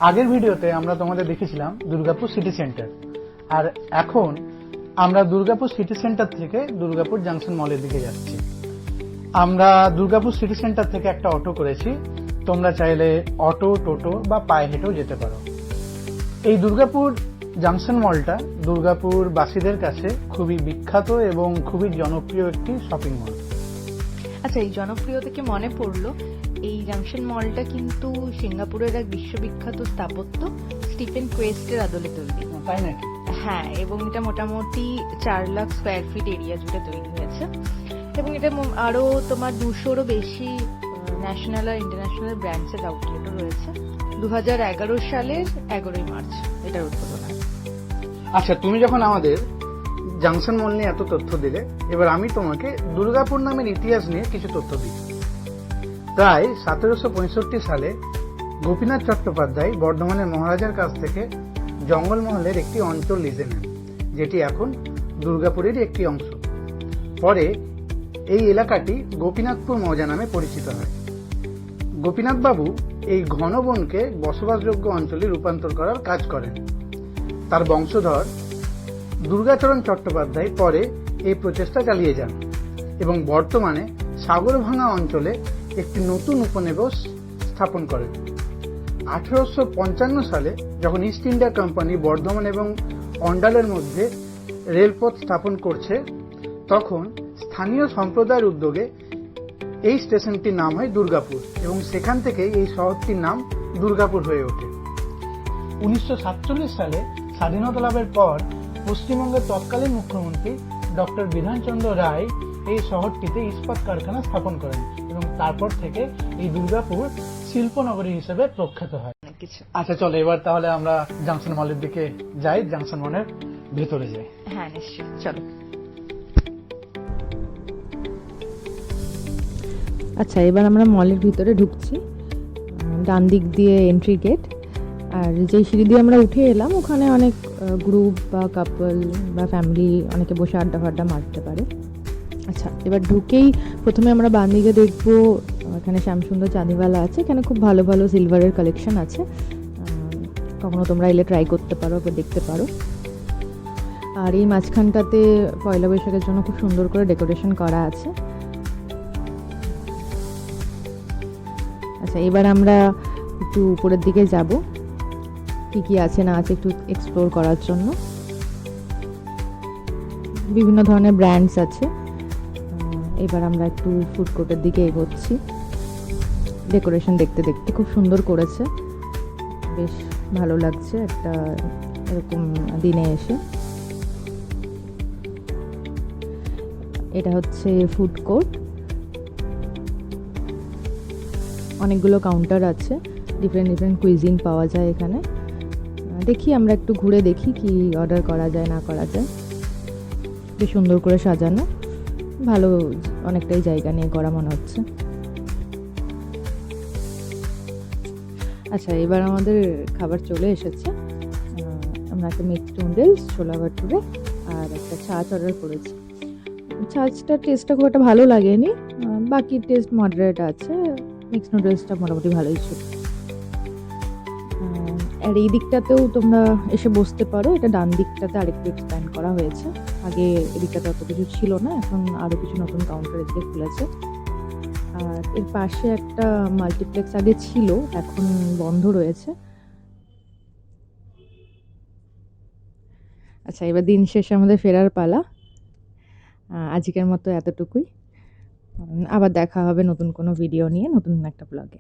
আগের ভিডিওতে আমরা তোমাদের দেখেছিলাম দুর্গাপুর সিটি সেন্টার, আর এখন আমরা দুর্গাপুর সিটি সেন্টার থেকে দুর্গাপুর জাংশন মলের দিকে যাচ্ছি। আমরা দুর্গাপুর সিটি সেন্টার থেকে একটা অটো করেছি, তোমরা চাইলে অটো, টোটো বা পায়ে হেঁটেও যেতে পারো। এই দুর্গাপুর জাংশন মলটা দুর্গাপুর বাসীদের কাছে খুবই বিখ্যাত এবং খুবই জনপ্রিয় একটি শপিং মল। আচ্ছা, এই জনপ্রিয় থেকে মনে পড়লো, এই জাংশন মলটা কিন্তু সিঙ্গাপুরের এক বিশ্ববিখ্যাত স্থাপত্য স্টিফেন কোয়েস্টের আদলে তৈরি। তাই নাকি? হ্যাঁ, এবং এটা মোটামুটি 4 লাখ স্কোয়ার ফিট এরিয়া জুড়ে তৈরি হয়েছে, এবং এটা আরো তোমার 200-রও বেশি ন্যাশনাল আর ইন্টারন্যাশনাল ব্র্যান্ডসের আউটলেটও রয়েছে। 2011 সালের 11ই মার্চ এটার উদ্বোধন হয়। আচ্ছা, তুমি যখন আমাদের জাংশন মল নিয়ে এত তথ্য দিলে, এবার আমি তোমাকে দুর্গাপুর নামের ইতিহাস নিয়ে কিছু তথ্য দিই। প্রায় 1765 সালে গোপীনাথ চট্টোপাধ্যায় বর্ধমানের মহারাজার কাছ থেকে জঙ্গলমহলের একটি অঞ্চল লিজে নেন, যেটি এখন দুর্গাপুরেরই একটি অংশ। পরে এই এলাকাটি গোপীনাথপুর মৌজা নামে পরিচিত হয়। গোপীনাথবাবু এই ঘন বনকে বসবাসযোগ্য অঞ্চলে রূপান্তর করার কাজ করেন। তার বংশধর দুর্গাচরণ চট্টোপাধ্যায় পরে এই প্রচেষ্টা চালিয়ে যান এবং বর্তমানে সাগরভাঙা অঞ্চলে একটি নতুন উপনিবেশ স্থাপন করেন। 1855 সালে যখন ইস্ট ইন্ডিয়া কোম্পানি বর্ধমান এবং অন্ডালের মধ্যে রেলপথ স্থাপন করছে, তখন স্থানীয় সম্প্রদায়ের উদ্যোগে এই স্টেশনটির নাম হয় দুর্গাপুর, এবং সেখান থেকে এই শহরটির নাম দুর্গাপুর হয়ে ওঠে। 1947 সালে স্বাধীনতা লাভের পর পশ্চিমবঙ্গের তৎকালীন মুখ্যমন্ত্রী ডক্টর বিধানচন্দ্র রায় এই শহরটিতে ইস্পাত কারখানা স্থাপন করেন, এবং তারপর থেকে এই দুর্গাপুর শিল্পনগরী হিসেবে প্রখ্যাত হয়। আচ্ছা, চলো এবার তাহলে আমরা জাংশন মলের দিকে যাই, জাংশন মলের ভেতরে যাই। হ্যাঁ, নিশ্চয়ই, চলো। আচ্ছা, এবার আমরা মলের ভিতরে ঢুকছি। ডান দিক দিয়ে এন্ট্রি গেট, আর যেই সিঁড়ি দিয়ে আমরা উঠে এলাম ওখানে অনেক গ্রুপ বা কাপল বা ফ্যামিলি অনেকে বসে আড্ডা ফাড্ডা মারতে পারে। আচ্ছা, এবার ঢুকেই প্রথমে আমরা বাম দিকে দেখবো, এখানে শ্যামসুন্দর চাঁদিওয়ালা আছে। এখানে খুব ভালো ভালো সিলভারের কালেকশন আছে, কখনো তোমরা এলে ট্রাই করতে পারো বা দেখতে পারো। আর এই মাঝখানটাতে পয়লা বৈশাখের জন্য খুব সুন্দর করে ডেকোরেশন করা আছে। আচ্ছা, এবার আমরা একটু উপরের দিকে যাব, কি কি আছে না আছে একটু এক্সপ্লোর করার জন্য। বিভিন্ন ধরনের ব্র্যান্ডস আছে। এবার আমরা একটু ফুড কোর্টের দিকে এগোচ্ছি। ডেকোরেশন দেখতে দেখতে খুব সুন্দর করেছে, বেশ ভালো লাগছে একটা এরকম দিনে এসে। এটা হচ্ছে ফুড কোর্ট, অনেকগুলো কাউন্টার আছে, ডিফারেন্ট ডিফারেন্ট কুইজিন পাওয়া যায় এখানে। দেখি আমরা একটু ঘুরে দেখি কি অর্ডার করা যায় না করা যায়। বেশ সুন্দর করে সাজানো, ভালো অনেকটাই জায়গা নিয়ে করা মনে হচ্ছে। আচ্ছা, এবার আমাদের খাবার চলে এসেছে। আমরা একটা মিক্সড নুডলস, ছোলা ভাটুরে আর একটা ছাঁচ অর্ডার করেছি। ছাঁচটার টেস্টটা খুব একটা ভালো লাগেনি, বাকি টেস্ট মডারেট আছে। মিক্সড নুডলসটা মোটামুটি ভালোই ছিল। আর এই দিকটাতেও তোমরা এসে বসতে পারো, এটা ডান দিকটাতে আরেকটু এক্সপ্যান্ড করা হয়েছে। আগে এদিকটাতে অত কিছু ছিল না, এখন আরও কিছু নতুন কাউন্টার এদিকে খুলেছে। আর এর পাশে একটা মাল্টিপ্লেক্স আগে ছিল, এখন বন্ধ রয়েছে। আচ্ছা, এবার দিন শেষে আমাদের ফেরার পালা। আজকের মতো এতটুকুই, আবার দেখা হবে নতুন কোনো ভিডিও নিয়ে, নতুন একটা ব্লগে।